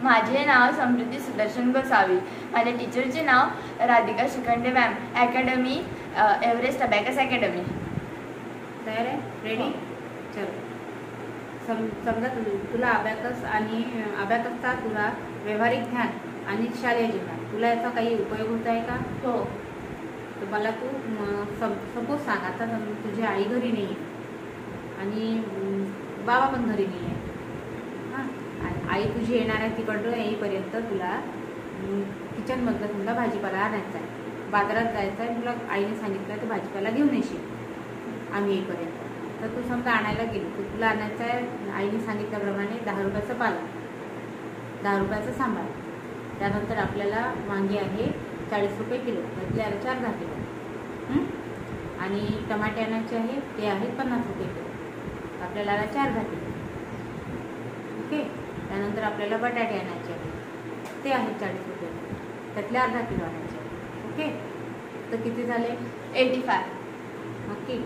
माझे नाव समृद्धी सुदर्शन गोसावी. माझ्या टीचरचे नाव Radhika Shikhande ma'am. Academy Everest abacus academy. तयार आहे? रेडी? चलो. समजा तुला अबॅकस आणि अबॅकसचा तुला व्यावहारिक ज्ञान आणि शालेय जीवनात तुला याचा काही उपयोग होत आहे का? हो. तर मला तू सपोज सांग, आता तुझी आई घरी नाही आहे आणि बाबा पण घरी नाही आहे. हां, आई तुझी येणार आहे, तिकडं येईपर्यंत तुला किचनमधलं तुला भाजीपाला आणायचा आहे, बाजारात जायचं आहे, तुला आईने सांगितलं तर भाजीपाला घेऊन येशील आम्ही येईपर्यंत. तर तू समजा आणायला गेली तर तुला आणायचं आहे आईने सांगितल्याप्रमाणे 10 रुपयाचं पाला, 10 रुपयाचं सांबार. त्यानंतर आपल्याला वांगी आहे 40 रुपये किलो, त्यातले 4-10 किलो. आणि टमाटे आणायचे आहे, ते आहेत 50 रुपये किलो, आपल्याला 4-10 किलो. ओके. त्यानंतर आपल्याला बटाटे आणायचे आहेत, ते आहेत 40 रुपये, त्यातले अर्धा किलो आणायचे. ओके. तर किती झाले? 85. ओके.